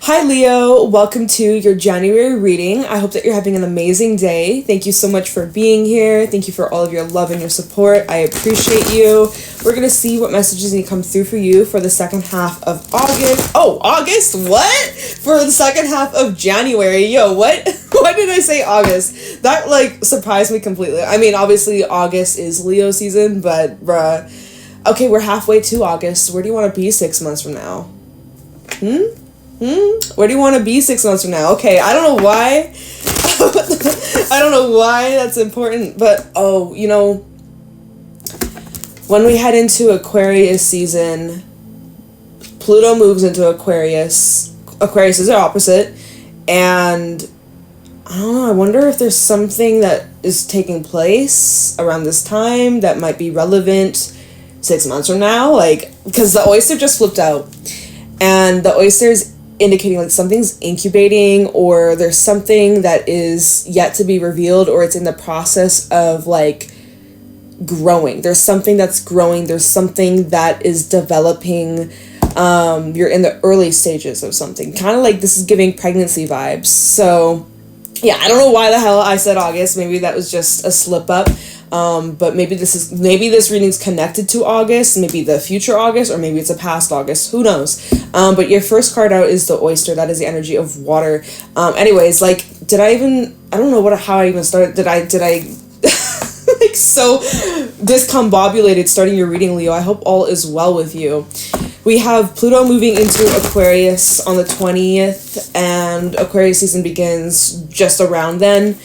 Hi Leo, welcome to your January reading. I hope that you're having an amazing day. Thank you so much for being here. Thank you for all of your love and your support. I appreciate you. We're going to see what messages need to come through for you for the second half of August. Oh, August? What? For the second half of January. Yo, what? Why did I say August? That, surprised me completely. I mean, obviously August is Leo season, but bruh. Okay, we're halfway to August. Where do you want to be 6 months from now? Where do you want to be 6 months from now? Okay, I don't know why. I don't know why that's important, but when we head into Aquarius season, Pluto moves into Aquarius. Aquarius is the opposite, and I don't know, I wonder if there's something that is taking place around this time that might be relevant 6 months from now, because the oyster just flipped out, and the oyster's indicating something's incubating, or there's something that is yet to be revealed, or it's in the process of growing. There's something that's growing, there's something that is developing. You're in the early stages of something, kind of this is giving pregnancy vibes. So yeah, I don't know why the hell I said August. Maybe that was just a slip up. But maybe this reading's connected to August, maybe the future August, or maybe it's a past August, who knows. But your first card out is the oyster. That is the energy of water. Anyways, I don't know how I even started. Did I so discombobulated starting your reading, Leo? I hope all is well with you. We have Pluto moving into Aquarius on the 20th, and Aquarius season begins just around then.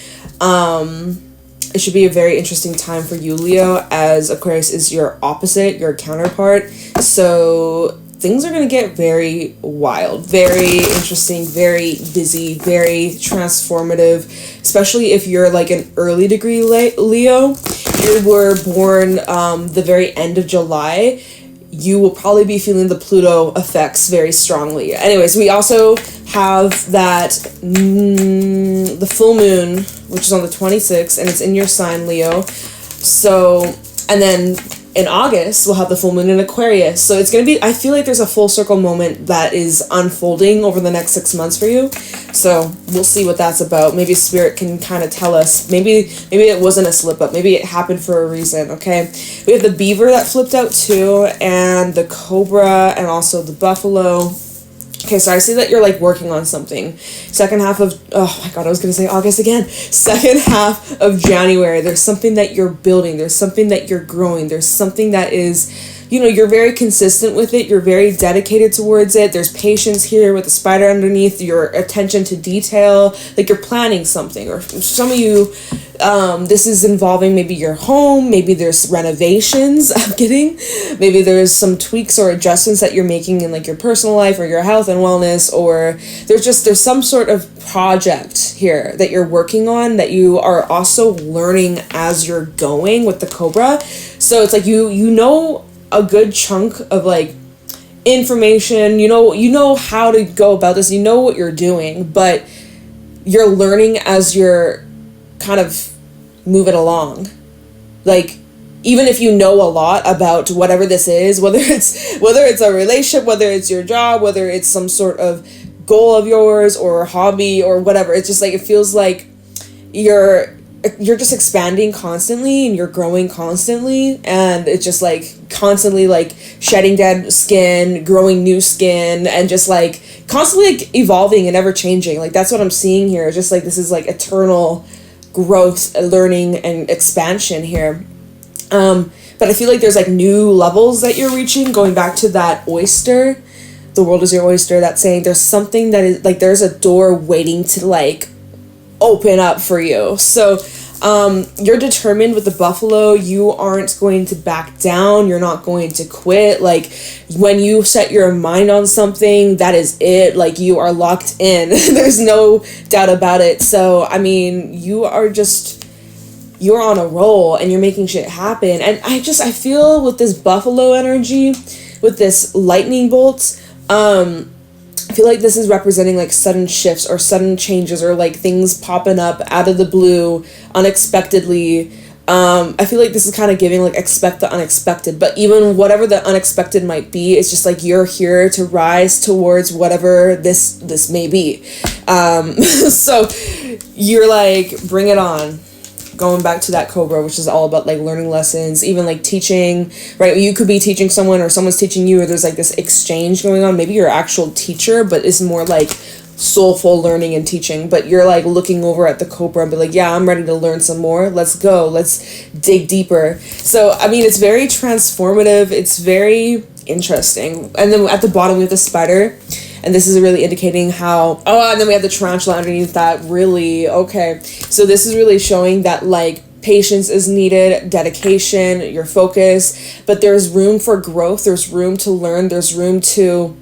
It should be a very interesting time for you, Leo, as Aquarius is your opposite, your counterpart. So things are going to get very wild, very interesting, very busy, very transformative, especially if you're an early degree Leo. You were born the very end of July. You will probably be feeling the Pluto effects very strongly. Anyways, we also have that the full moon, which is on the 26th, and it's in your sign, Leo. So, and then in August, we'll have the full moon in Aquarius. So it's going to be, I feel like there's a full circle moment that is unfolding over the next 6 months for you. So we'll see what that's about. Maybe Spirit can kind of tell us. Maybe it wasn't a slip up. Maybe it happened for a reason, okay? We have the beaver that flipped out too, and the cobra, and also the buffalo. Okay, so I see that you're working on something. Second half of, oh my god, I was going to say August again. Second half of January, there's something that you're building. There's something that you're growing. There's something that is, you're very consistent with it. You're very dedicated towards it. There's patience here with the spider underneath, your attention to detail. You're planning something. Or some of you, this is involving maybe your home. Maybe there's renovations. I'm kidding. Maybe there's some tweaks or adjustments that you're making in your personal life or your health and wellness, or there's some sort of project here that you're working on that you are also learning as you're going with the cobra. So it's you know a good chunk of information, you know how to go about this, you know what you're doing, but you're learning as you're kind of moving along. Even if you know a lot about whatever this is, whether it's a relationship, whether it's your job, whether it's some sort of goal of yours or hobby or whatever, it's just it feels like you're just expanding constantly and you're growing constantly, and it's just constantly shedding dead skin, growing new skin, and just constantly evolving and ever changing. That's what I'm seeing here. It's just this is eternal growth, learning, and expansion here. But I feel there's new levels that you're reaching, going back to that oyster. The world is your oyster. That's saying there's something that is there's a door waiting to open up for you. So you're determined with the buffalo. You aren't going to back down. You're not going to quit. When you set your mind on something, that is it. You are locked in. There's no doubt about it. So I mean, you're on a roll and you're making shit happen. And I feel with this buffalo energy, with this lightning bolts, I feel this is representing sudden shifts or sudden changes, or things popping up out of the blue unexpectedly, I feel like this is kind of giving like expect the unexpected, but even whatever the unexpected might be, it's just like you're here to rise towards whatever this may be. So you're like, bring it on. Going back to that Cobra, which is all about like learning lessons, even like teaching, right? You could be teaching someone or someone's teaching you, or there's like this exchange going on. Maybe you're an actual teacher, but it's more like soulful learning and teaching, but you're like looking over at the Cobra and be like, yeah, I'm ready to learn some more. Let's go. Let's dig deeper. So, I mean, it's very transformative. It's very interesting. And then at the bottom, we have the spider. And this is really indicating how, and then we have the tarantula underneath that. Really, okay. So this is really showing that like patience is needed, dedication, your focus, but there's room for growth. There's room to learn. There's room to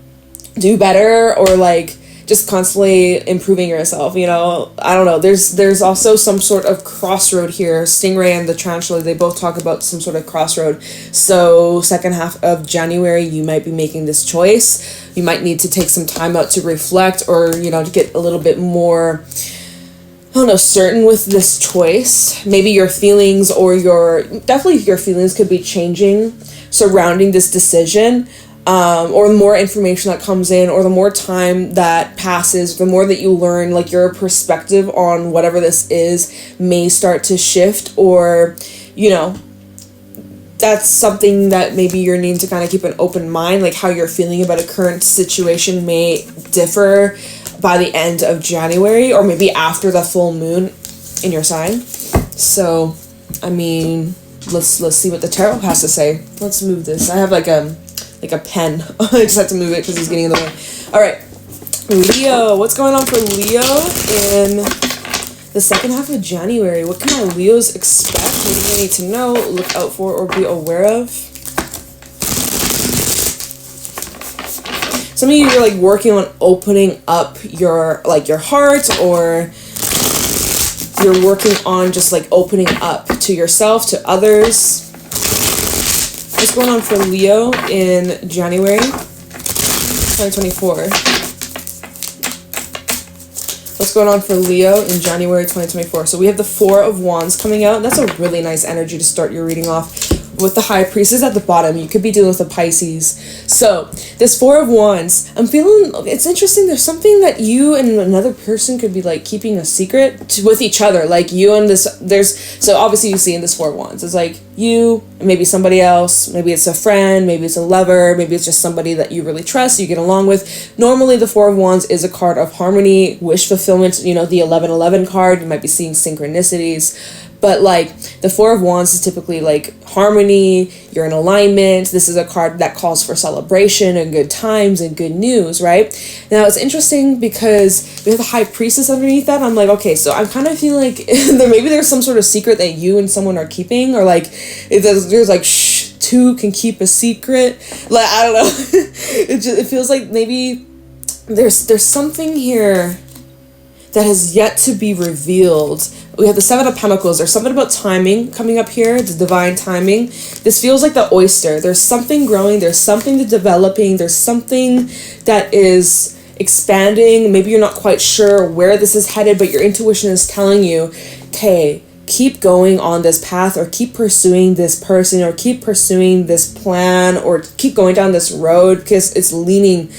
do better, or like just constantly improving yourself, you know. I don't know. There's also some sort of crossroad here. Stingray and the tarantula, they both talk about some sort of crossroad. So second half of January, you might be making this choice. You might need to take some time out to reflect, or, you know, to get a little bit more, I don't know, certain with this choice. Maybe your feelings or definitely your feelings could be changing surrounding this decision. Or the more information that comes in, or the more time that passes, the more that you learn, like your perspective on whatever this is may start to shift, or, you know, that's something that maybe you're needing to kind of keep an open mind, like how you're feeling about a current situation may differ by the end of January, or maybe after the full moon in your sign. So, I mean, let's see what the tarot has to say. Let's move this. I have like a pen. I just have to move it because he's getting in the way. All right, Leo. What's going on for Leo in the second half of January? What can our Leos expect? What do they need to know, look out for, or be aware of? Some of you are like working on opening up your heart, or you're working on just like opening up to yourself, to others. What's going on for Leo in January 2024? What's going on for Leo in January 2024? So we have the Four of Wands coming out. That's a really nice energy to start your reading off. With the High Priestess at the bottom, you could be dealing with a Pisces. So this Four of Wands, I'm feeling, it's interesting. There's something that you and another person could be like keeping a secret with each other. Like you and this, so obviously you see in this Four of Wands, it's like you, maybe somebody else, maybe it's a friend, maybe it's a lover, maybe it's just somebody that you really trust, you get along with. Normally the Four of Wands is a card of harmony, wish fulfillment, you know, the 1111 card, you might be seeing synchronicities. But like the Four of Wands is typically like harmony, you're in alignment. This is a card that calls for celebration and good times and good news, right? Now it's interesting because we have the High Priestess underneath that. I'm like, okay, so I'm kind of feeling like there's some sort of secret that you and someone are keeping, or like there's like two can keep a secret. Like, I don't know. It feels like maybe there's something here that has yet to be revealed. We have the Seven of Pentacles. There's something about timing coming up here, the divine timing. This feels like the oyster. There's something growing. There's something developing. There's something that is expanding. Maybe you're not quite sure where this is headed, but your intuition is telling you, okay, keep going on this path, or keep pursuing this person, or keep pursuing this plan, or keep going down this road, because it's leading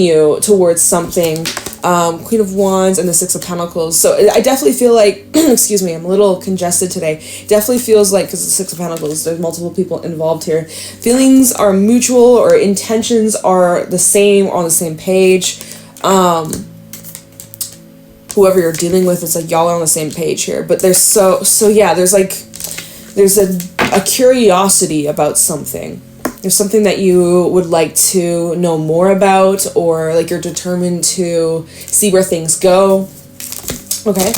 you towards something. Queen of Wands and the Six of Pentacles. So I definitely feel like, excuse me, I'm a little congested today. Definitely feels like, because the Six of Pentacles, there's multiple people involved here. Feelings are mutual, or intentions are the same, on the same page. Whoever you're dealing with, it's like y'all are on the same page here. But there's there's a curiosity about something. There's something that you would like to know more about, or like you're determined to see where things go. Okay.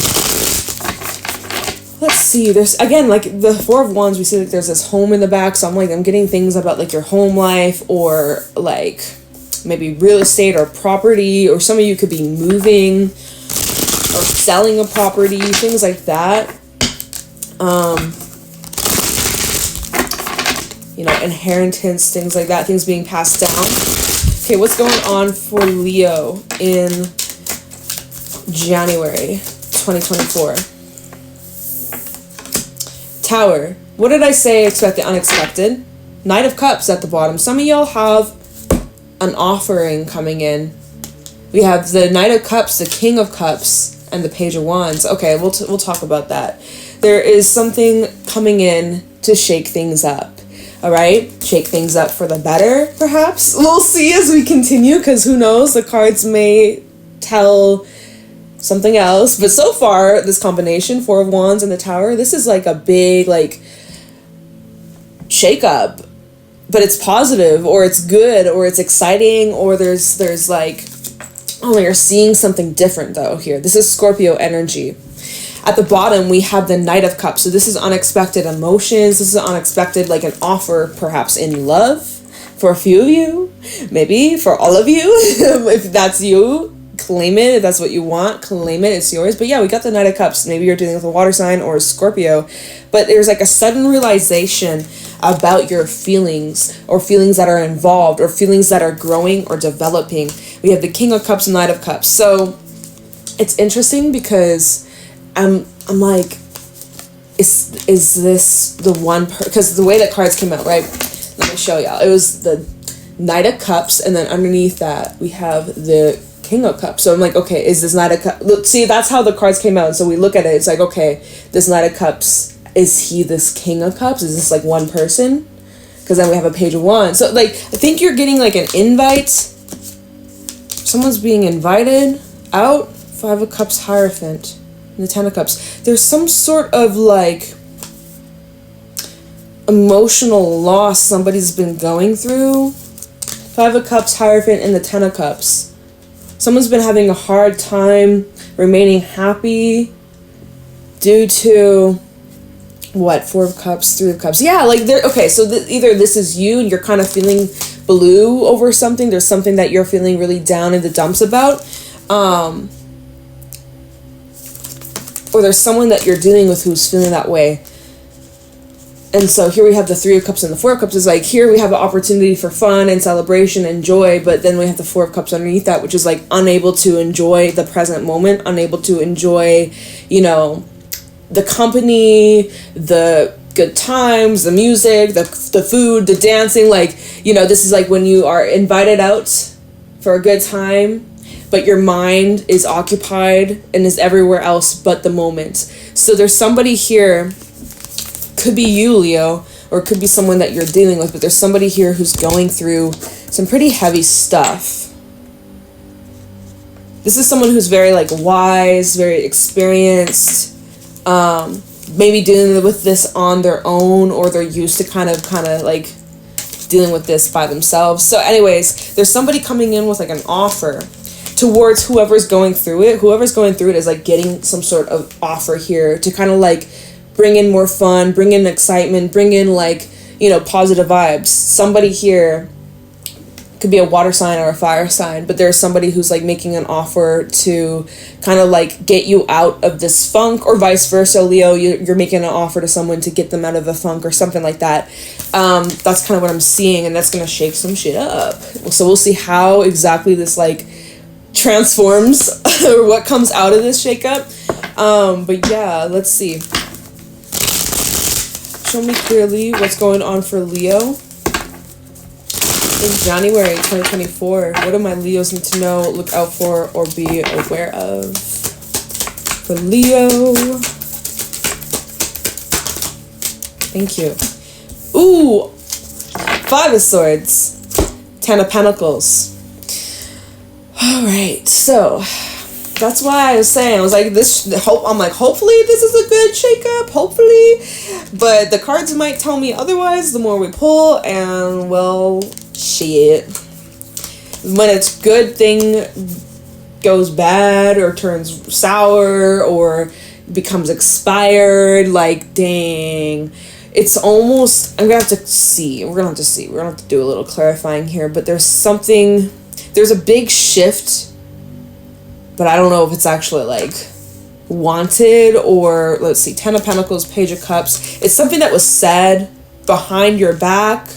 Let's see. There's, again, like the Four of Wands, we see like there's this home in the back. So I'm getting things about like your home life, or like maybe real estate or property, or some of you could be moving or selling a property, things like that. You know, inheritance, things like that, things being passed down. Okay, what's going on for Leo in January 2024? Tower. What did I say? Expect the unexpected. Knight of Cups at the bottom. Some of y'all have an offering coming in. We have the Knight of Cups, the King of Cups, and the Page of Wands. Okay, we'll talk about that. There is something coming in to shake things up. All right? Shake things up for the better, perhaps. We'll see as we continue, because who knows? The cards may tell something else. But so far, this combination, Four of Wands and the Tower, this is like a big, like, shake up. But it's positive, or it's good, or it's exciting, or there's like, oh, you're seeing something different though here. This is Scorpio energy. At the bottom, we have the Knight of Cups. So this is unexpected emotions. This is unexpected, like an offer perhaps in love for a few of you, maybe for all of you. If that's you, claim it. If that's what you want, claim it. It's yours. But yeah, we got the Knight of Cups. Maybe you're dealing with a water sign or a Scorpio. But there's like a sudden realization about your feelings, or feelings that are involved, or feelings that are growing or developing. We have the King of Cups and Knight of Cups. So it's interesting because I'm like, is this the one because the way that cards came out, right? Let me show y'all. It was the Knight of Cups, and then underneath that we have the King of Cups. So I'm like, okay, is this Knight of Cups? Look, see, that's how the cards came out. So we look at it, it's like, okay, this Knight of Cups, is he this King of Cups? Is this like one person? Because then we have a Page of Wands. So like, I think you're getting like an invite. Someone's being invited out. Five of Cups, Hierophant, and the Ten of Cups. There's some sort of like emotional loss somebody's been going through. Five of Cups, Hierophant, and the Ten of Cups. Someone's been having a hard time remaining happy due to what? Four of Cups, Three of Cups. Yeah, like there. Okay, so either this is you and you're kind of feeling blue over something. There's something that you're feeling really down in the dumps about, or there's someone that you're dealing with who's feeling that way. And so here we have the Three of Cups and the Four of Cups. Is like, here we have an opportunity for fun and celebration and joy, but then we have the Four of Cups underneath that, which is like unable to enjoy the present moment, unable to enjoy, you know, the company, the good times, the music, the food, the dancing. Like, you know, this is like when you are invited out for a good time, but your mind is occupied and is everywhere else but the moment. So there's somebody here, could be you, Leo, or it could be someone that you're dealing with, but there's somebody here who's going through some pretty heavy stuff. This is someone who's very like wise, very experienced, maybe dealing with this on their own, or they're used to kind of like dealing with this by themselves. So anyways, there's somebody coming in with like an offer towards whoever's going through it. Whoever's going through it is like getting some sort of offer here to kind of like bring in more fun, bring in excitement, bring in like, you know, positive vibes. Somebody here could be a water sign or a fire sign, but there's somebody who's like making an offer to kind of like get you out of this funk, or vice versa, Leo, you're making an offer to someone to get them out of the funk or something like that. That's kind of what I'm seeing, and that's gonna shake some shit up. So we'll see how exactly this like transforms or what comes out of this shakeup. But yeah, let's see. Show me clearly what's going on for Leo in January 2024. What do my Leos need to know, look out for, or be aware of? For Leo. Thank you. Ooh! Five of Swords. Ten of Pentacles. Alright, so that's why I was saying, I was like, I'm like, hopefully this is a good shakeup, hopefully. But the cards might tell me otherwise the more we pull, and well, shit. When it's good, thing goes bad or turns sour or becomes expired, like, dang. It's almost, I'm gonna have to see. We're gonna have to do a little clarifying here, but there's a big shift, but I don't know if it's actually like wanted, or let's see, Ten of Pentacles, Page of Cups. It's something that was said behind your back,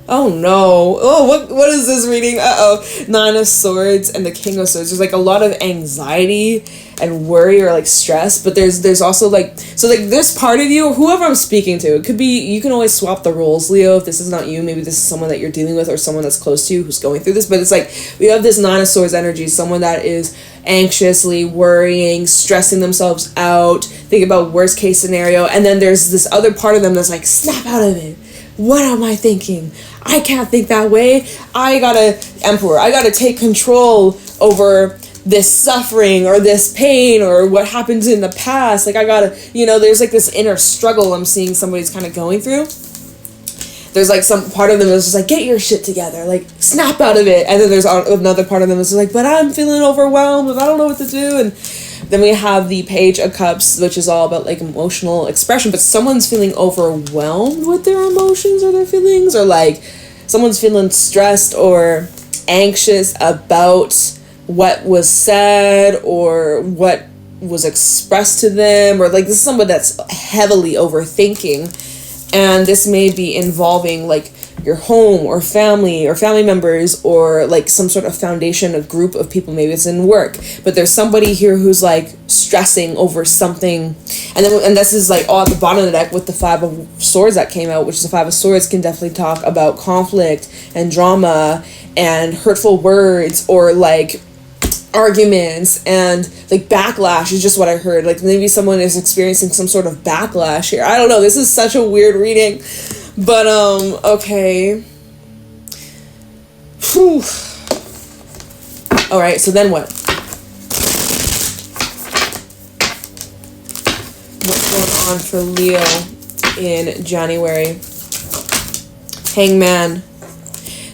Oh no. Oh, what is this reading? Uh-oh. Nine of Swords and the King of Swords. There's like a lot of anxiety and worry or like stress, but there's also like, so like this part of you, whoever I'm speaking to, it could be, you can always swap the roles, Leo, if this is not you, maybe this is someone that you're dealing with or someone that's close to you who's going through this, but it's like, we have this Nine of Swords energy, someone that is anxiously worrying, stressing themselves out, think about worst case scenario, and then there's this other part of them that's like, snap out of it. What am I thinking? I can't think that way. I gotta take control over this suffering or this pain or what happens in the past. Like I gotta, there's like this inner struggle I'm seeing somebody's kind of going through. There's like some part of them that's just like, get your shit together, like snap out of it. And then there's another part of them that's like, but I'm feeling overwhelmed and I don't know what to do. And then we have the Page of Cups, which is all about like emotional expression, but someone's feeling overwhelmed with their emotions or their feelings, or like someone's feeling stressed or anxious about what was said or what was expressed to them, or like this is someone that's heavily overthinking, and this may be involving like your home or family members, or like some sort of foundation, a group of people, maybe it's in work, but there's somebody here who's like stressing over something. And this is like all at the bottom of the deck with the Five of Swords that came out, which is the Five of Swords can definitely talk about conflict and drama and hurtful words, or like arguments and like backlash is just what I heard. Like maybe someone is experiencing some sort of backlash here. I don't know. This is such a weird reading. But, okay. Whew. Alright, so then what? What's going on for Leo in January? Hangman.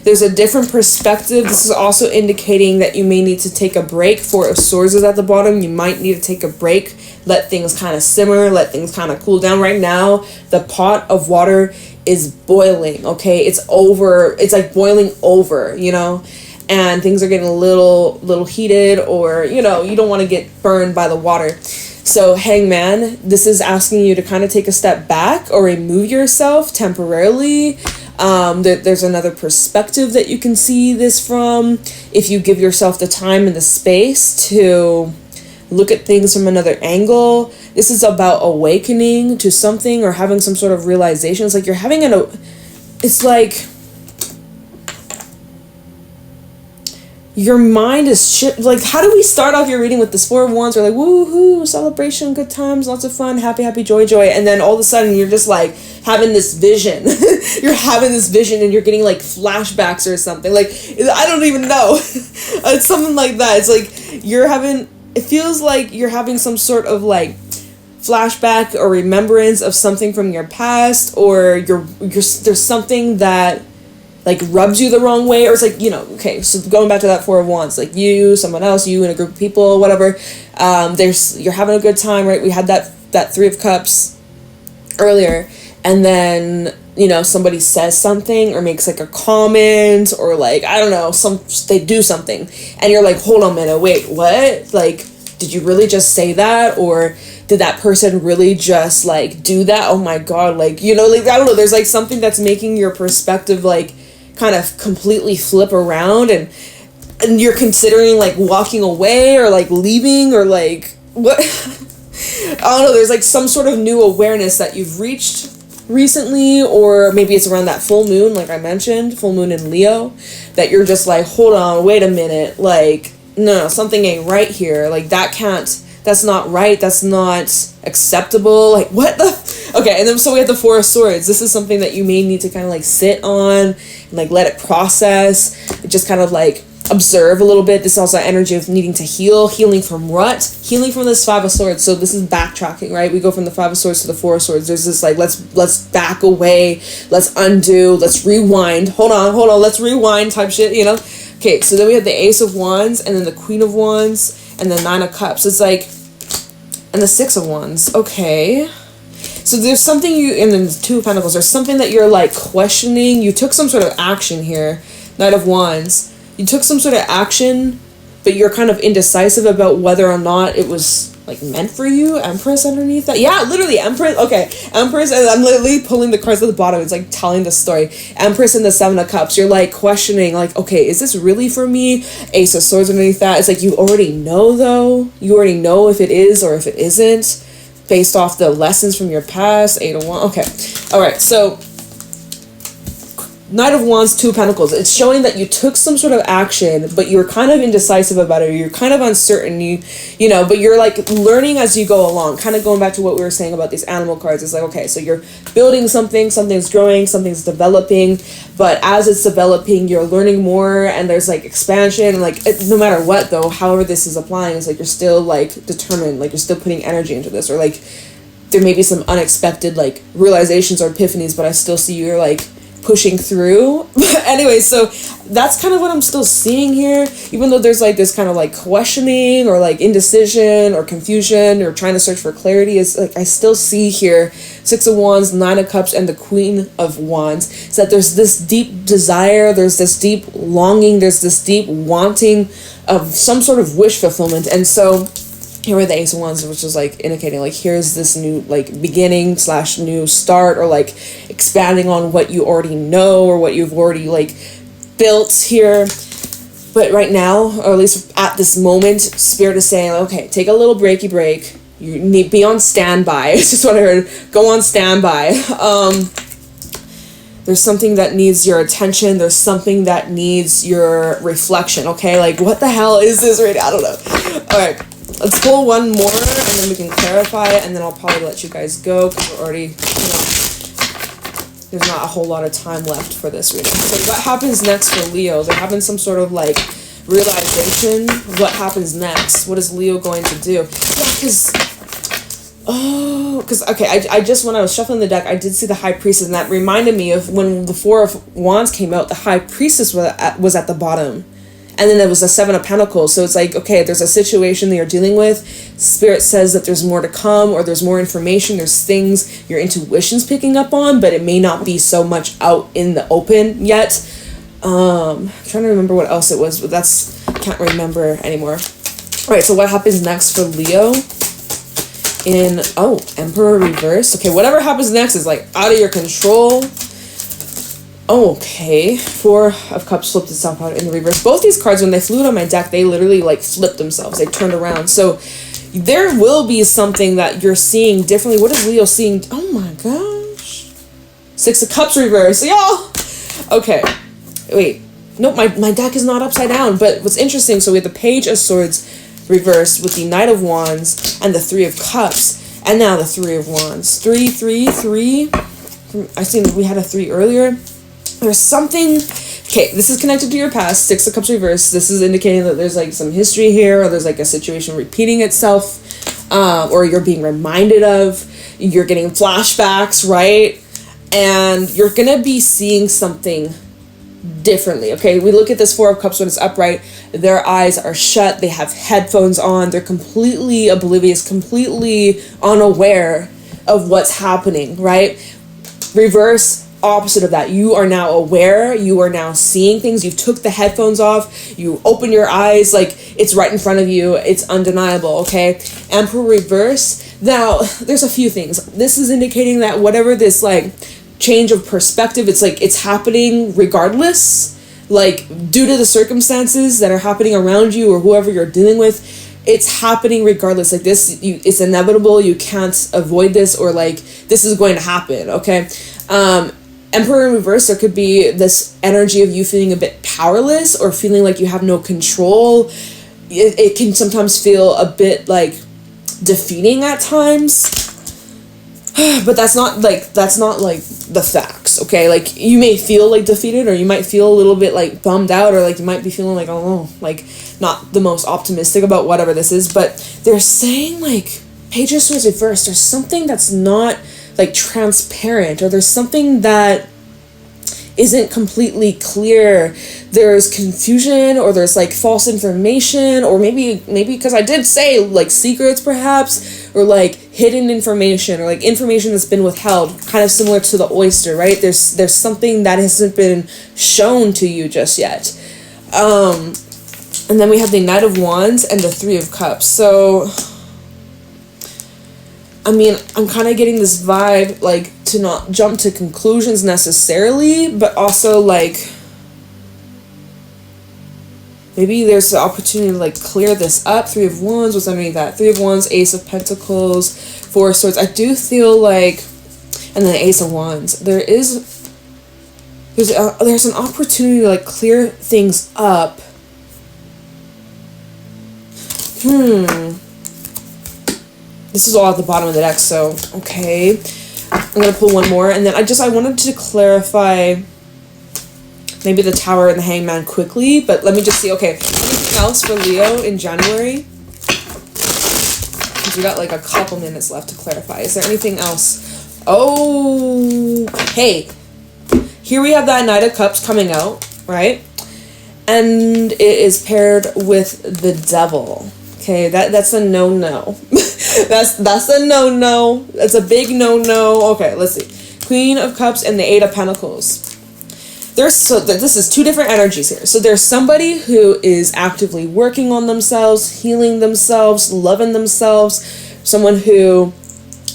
There's a different perspective. This is also indicating that you may need to take a break. Four of Swords is at the bottom. You might need to take a break. Let things kind of simmer. Let things kind of cool down. Right now, the pot of water is boiling, okay? It's over. It's like boiling over, and things are getting a little heated, or, you don't want to get burned by the water. So Hangman, this is asking you to kind of take a step back or remove yourself temporarily. There's another perspective that you can see this from if you give yourself the time and the space to look at things from another angle. This is about awakening to something or having some sort of realization. It's like you're having it's like your mind is like, how do we start off your reading with this Four of Wands? We're like, woohoo, celebration, good times, lots of fun, happy, joy, and then all of a sudden you're just like having this vision. You're having this vision and you're getting like flashbacks or something. Like, I don't even know. It's something like that. It's like it feels like you're having some sort of like flashback or remembrance of something from your past, or there's something that like rubs you the wrong way, or it's like, okay, so going back to that Four of Wands, like you, someone else, you and a group of people, whatever, you're having a good time, right? We had that Three of Cups earlier, and then, somebody says something or makes like a comment, or like, I don't know, they do something, and you're like, hold on a minute, wait, what? Like, did you really just say that? Or did that person really just like do that? Oh my God, like, like, I don't know, there's like something that's making your perspective like kind of completely flip around, and you're considering like walking away or like leaving, or like what? I don't know, there's like some sort of new awareness that you've reached recently, or maybe it's around that full moon, like I mentioned, full moon in Leo, that you're just like, hold on, wait a minute, like, no, something ain't right here, like that's not right, that's not acceptable, like what the okay. And then so we have the Four of Swords. This is something that you may need to kind of like sit on and like let it process, just kind of like observe a little bit. This is also energy of needing to healing from what? Healing from this Five of Swords. So this is backtracking, right? We go from the Five of Swords to the Four of Swords. There's this like, let's back away, let's undo, let's rewind, hold on, let's rewind type shit, Okay, so then we have the Ace of Wands, and then the Queen of Wands, and the Nine of Cups. It's like, and the Six of Wands. Okay. So there's something and then the Two of Pentacles. There's something that you're like questioning. You took some sort of action here. Knight of Wands. You took some sort of action, but you're kind of indecisive about whether or not it was like meant for you. Empress underneath that. Yeah, literally Empress. Okay, Empress, and I'm literally pulling the cards at the bottom. It's like telling the story. Empress and the Seven of Cups. You're like questioning, like, okay, is this really for me? Ace of Swords underneath that. It's like you already know though. You already know if it is or if it isn't, based off the lessons from your past. 8 of Wands. Okay, all right. So Knight of Wands, Two of Pentacles. It's showing that you took some sort of action, but you were kind of indecisive about it. Or you're kind of uncertain, you know, but you're like learning as you go along. Kind of going back to what we were saying about these animal cards. It's like, okay, so you're building something, something's growing, something's developing, but as it's developing, you're learning more, and there's like expansion. And like no matter what though, however this is applying, it's like you're still like determined, like you're still putting energy into this, or like there may be some unexpected like realizations or epiphanies, but I still see you're like pushing through. Anyway, so that's kind of what I'm still seeing here, even though there's like this kind of like questioning or like indecision or confusion or trying to search for clarity. Is like I still see here Six of Wands, Nine of Cups, and the Queen of Wands. It's that there's this deep desire, there's this deep longing, there's this deep wanting of some sort of wish fulfillment. And so here are the Ace of Wands, which is like indicating like here's this new like beginning / new start, or like expanding on what you already know or what you've already like built here. But right now, or at least at this moment, Spirit is saying, okay, take a little break. You need be on standby. It's just what I heard. Go on standby. There's something that needs your attention. There's something that needs your reflection. Okay, like what the hell is this right now? I don't know. All right. Let's pull one more, and then we can clarify it, and then I'll probably let you guys go, because we're already, there's not a whole lot of time left for this reading. So what happens next for Leo? There happens some sort of, like, realization. What happens next? What is Leo going to do? Yeah, okay, I just, when I was shuffling the deck, I did see the High Priestess, and that reminded me of when the Four of Wands came out, the High Priestess was at the bottom. And then there was a Seven of Pentacles. So it's like, okay, there's a situation that you're dealing with. Spirit says that there's more to come, or there's more information. There's things your intuition's picking up on, but it may not be so much out in the open yet. I'm trying to remember what else it was, but can't remember anymore. All right, so what happens next for Leo? Emperor reverse. Okay, whatever happens next is like out of your control. Okay, Four of Cups flipped itself out in the reverse. Both these cards, when they flew on my deck, they literally like flipped themselves. They turned around. So there will be something that you're seeing differently. What is Leo seeing? Oh my gosh. Six of Cups reverse. Y'all. Okay. Wait. Nope, my deck is not upside down. But what's interesting, so we have the Page of Swords reversed with the Knight of Wands and the Three of Cups. And now the Three of Wands. 3, 3, 3. I seen we had a 3 earlier. There's something, okay, this is connected to your past, Six of Cups reversed. This is indicating that there's like some history here, or there's like a situation repeating itself, or you're being reminded of, you're getting flashbacks, right? And you're going to be seeing something differently, okay? We look at this Four of Cups when it's upright, their eyes are shut, they have headphones on, they're completely oblivious, completely unaware of what's happening, right? Reverse, opposite of that, you are now aware, you are now seeing things, you took the headphones off, you open your eyes, like it's right in front of you, it's undeniable, okay? Emperor reverse. Now there's a few things. This is indicating that whatever this like change of perspective, it's like it's happening regardless, like due to the circumstances that are happening around you or whoever you're dealing with, it's happening regardless. Like this, it's inevitable, you can't avoid this, or like this is going to happen, okay? Emperor in reverse, there could be this energy of you feeling a bit powerless or feeling like you have no control. It can sometimes feel a bit like defeating at times, but that's not like the facts, okay? Like you may feel like defeated, or you might feel a little bit like bummed out, or like you might be feeling like, oh, like not the most optimistic about whatever this is. But they're saying like Page of Swords reversed, there's something that's not like transparent, or there's something that isn't completely clear. There's confusion, or there's like false information, or maybe because I did say like secrets perhaps, or like hidden information, or like information that's been withheld, kind of similar to the oyster, right? There's something that hasn't been shown to you just yet. And then we have the Knight of Wands and the Three of Cups. So I mean, I'm kind of getting this vibe, like, to not jump to conclusions necessarily, but also, like, maybe there's the opportunity to, like, clear this up. 3 of Wands, what's underneath that? 3 of Wands, Ace of Pentacles, 4 of Swords. I do feel like, and then Ace of Wands, there's an opportunity to, like, clear things up. This is all at the bottom of the deck, so, okay. I'm going to pull one more, and then I wanted to clarify maybe the Tower and the Hangman quickly, but let me just see, okay, anything else for Leo in January? Because we got, like, a couple minutes left to clarify. Is there anything else? Oh, hey, here we have that Knight of Cups coming out, right? And it is paired with the Devil. Okay, that's a no-no. that's a no-no. That's a big no-no. Okay, let's see. Queen of Cups and the 8 of Pentacles. This is 2 different energies here. So there's somebody who is actively working on themselves, healing themselves, loving themselves. Someone who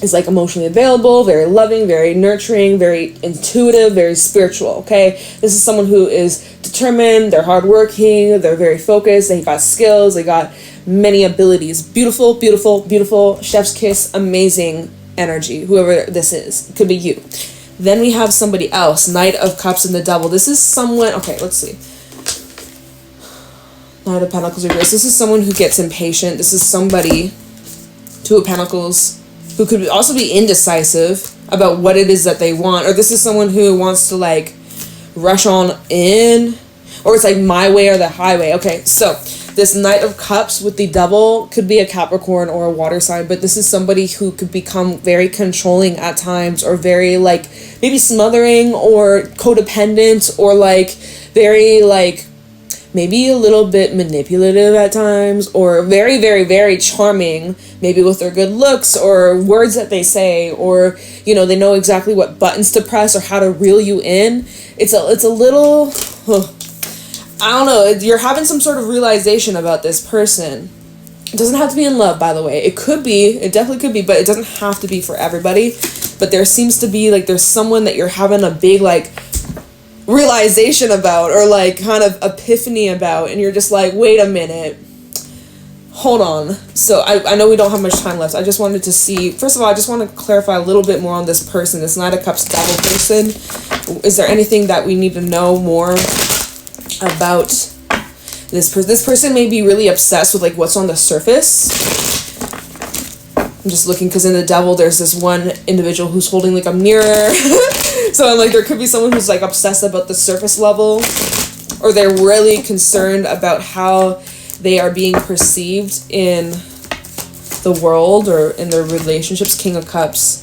is, like, emotionally available, very loving, very nurturing, very intuitive, very spiritual, okay? This is someone who is determined, they're hardworking, they're very focused, they got skills, they got many abilities. Beautiful, beautiful, beautiful, chef's kiss, amazing energy, whoever this is. It could be you. Then we have somebody else, Knight of Cups and the Devil. This is someone, okay, let's see. Knight of Pentacles reversed. This is someone who gets impatient. This is somebody, 2 of Pentacles, who could also be indecisive about what it is that they want. Or this is someone who wants to, like, rush on in. Or it's like my way or the highway. Okay, so this Knight of Cups with the Devil could be a Capricorn or a water sign. But this is somebody who could become very controlling at times. Or very, like, maybe smothering or codependent. Or, like, very, like, maybe a little bit manipulative at times, or very, very, very charming, maybe with their good looks or words that they say, or, you know, they know exactly what buttons to press or how to reel you in. It's a little, I don't know, you're having some sort of realization about this person. It doesn't have to be in love, by the way. It could be, it definitely could be, but it doesn't have to be for everybody. But there seems to be, like, there's someone that you're having a big, like, realization about, or, like, kind of epiphany about, and you're just like, wait a minute, hold on. So I know we don't have much time left. I just wanted to see, first of all, I just want to clarify a little bit more on this person, this Knight of Cups Devil person. Is there anything that we need to know more about this person? This person may be really obsessed with, like, what's on the surface. I'm just looking, because in the Devil there's this one individual who's holding, like, a mirror. So I'm like, there could be someone who's, like, obsessed about the surface level, or they're really concerned about how they are being perceived in the world or in their relationships. King of Cups.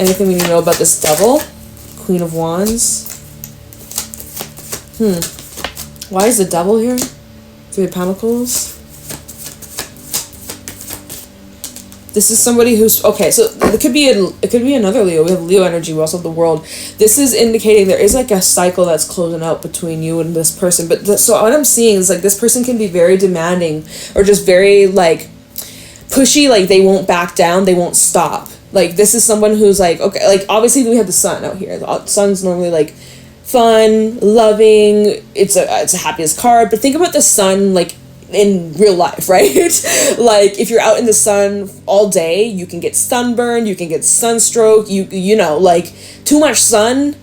Anything we need to know about this Devil? Queen of Wands. Why is the Devil here? 3 of Pentacles. This is somebody who's, okay, so it could be another Leo. We have Leo energy, we also have the World. This is indicating there is, like, a cycle that's closing out between you and this person. But so what I'm seeing is, like, this person can be very demanding, or just very, like, pushy, like, they won't back down, they won't stop. Like, this is someone who's, like, okay, like, obviously we have the Sun out here. The Sun's normally, like, fun, loving, it's a happiest card, but think about the Sun, like, in real life, right? Like, if you're out in the sun all day, you can get sunburned, you can get sunstroke, you know, like, too much sun,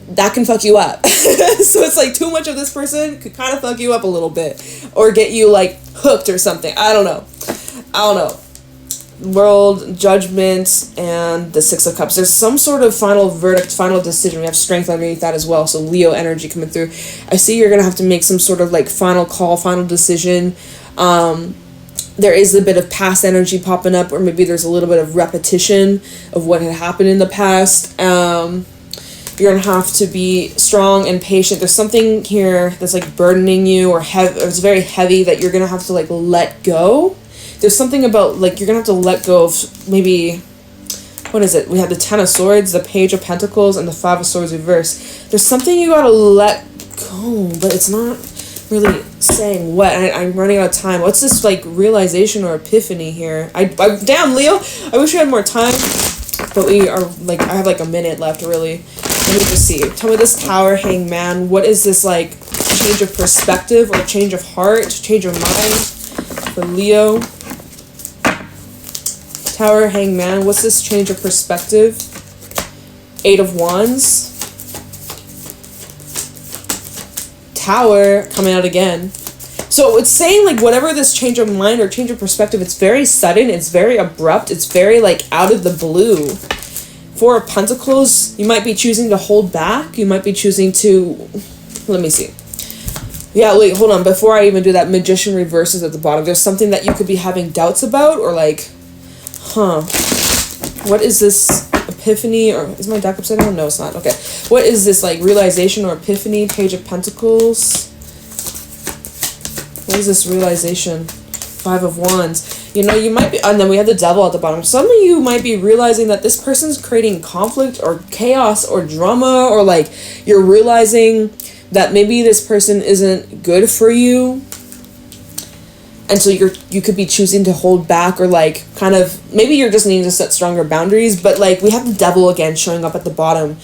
that can fuck you up. So it's like, too much of this person could kind of fuck you up a little bit, or get you, like, hooked or something. I don't know. World, Judgment, and the 6 of Cups. There's some sort of final verdict, final decision. We have Strength underneath that as well, so Leo energy coming through. I see you're going to have to make some sort of, like, final call, final decision. There is a bit of past energy popping up, or maybe there's a little bit of repetition of what had happened in the past. You're going to have to be strong and patient. There's something here that's, like, burdening you, or it's very heavy that you're going to have to, like, let go. There's something about, like, you're going to have to let go of maybe, what is it? We have the 10 of Swords, the Page of Pentacles, and the 5 of Swords reversed. There's something you got to let go, but it's not, really saying what? I'm running out of time. What's this, like, realization or epiphany here? Damn, Leo! I wish we had more time. But we are, like, I have, like, a minute left, really. Let me just see. Tell me this Tower Hangman. What is this, like, change of perspective or change of heart? Change of mind for Leo? Tower Hangman. What's this change of perspective? 8 of Wands. Tower coming out again. So it's saying, like, whatever this change of mind or change of perspective, it's very sudden, it's very abrupt, it's very, like, out of the blue. 4 of Pentacles, you might be choosing to hold back, you might be choosing to, let me see. Yeah, wait, hold on, before I even do that, Magician reverses at the bottom. There's something that you could be having doubts about, or like, what is this epiphany, or is my deck upside down? No, it's not. Okay. What is this, like, realization or epiphany? Page of Pentacles. What is this realization? 5 of Wands. You know, you might be, and then we have the Devil at the bottom. Some of you might be realizing that this person's creating conflict or chaos or drama, or like you're realizing that maybe this person isn't good for you. And so you could be choosing to hold back, or like kind of, maybe you're just needing to set stronger boundaries. But like, we have the Devil again showing up at the bottom,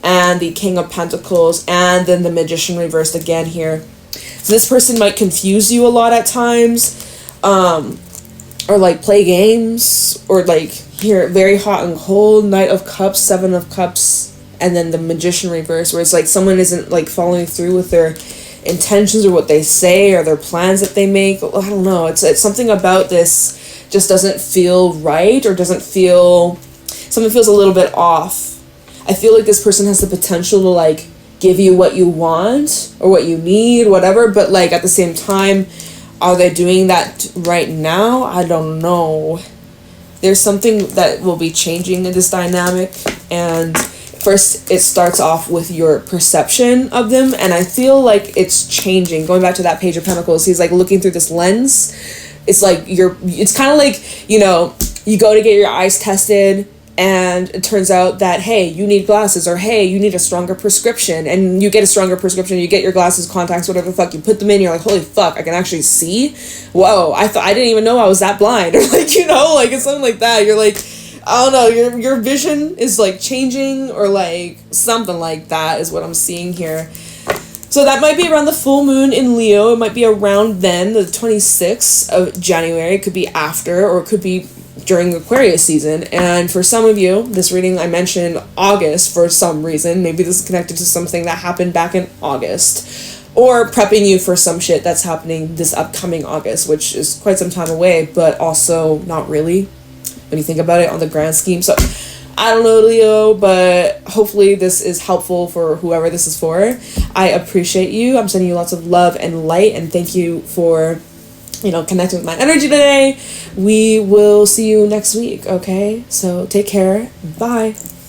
and the King of Pentacles, and then the Magician reversed again here. So this person might confuse you a lot at times, or like play games, or like here, very hot and cold, Knight of Cups, 7 of Cups, and then the Magician reverse, where it's like someone isn't like following through with their intentions or what they say or their plans that they make. I don't know, it's something about this just doesn't feel right, or doesn't feel, something feels a little bit off. I feel like this person has the potential to like give you what you want or what you need, whatever, but like at the same time, are they doing that right now? I don't know. There's something that will be changing in this dynamic, and first it starts off with your perception of them, and I feel like it's changing. Going back to that Page of Pentacles, he's like looking through this lens. It's like it's kind of like, you know, you go to get your eyes tested, and it turns out that, hey, you need glasses, or hey, you need a stronger prescription, and you get a stronger prescription, you get your glasses, contacts, whatever the fuck, you put them in, you're like, holy fuck, I can actually see. Whoa, I didn't even know I was that blind. Or like, you know, like it's something like that. You're like, I don't know, your vision is like changing, or like something like that is what I'm seeing here. So that might be around the full moon in Leo. It might be around then, the 26th of January. It could be after, or it could be during Aquarius season. And for some of you, this reading, I mentioned August for some reason. Maybe this is connected to something that happened back in August, or prepping you for some shit that's happening this upcoming August, which is quite some time away, but also not really when you think about it on the grand scheme. So I don't know, Leo, but hopefully this is helpful for whoever this is for. I appreciate you. I'm sending you lots of love and light, and thank you for, you know, connecting with my energy today. We will see you next week, okay? So take care. Bye.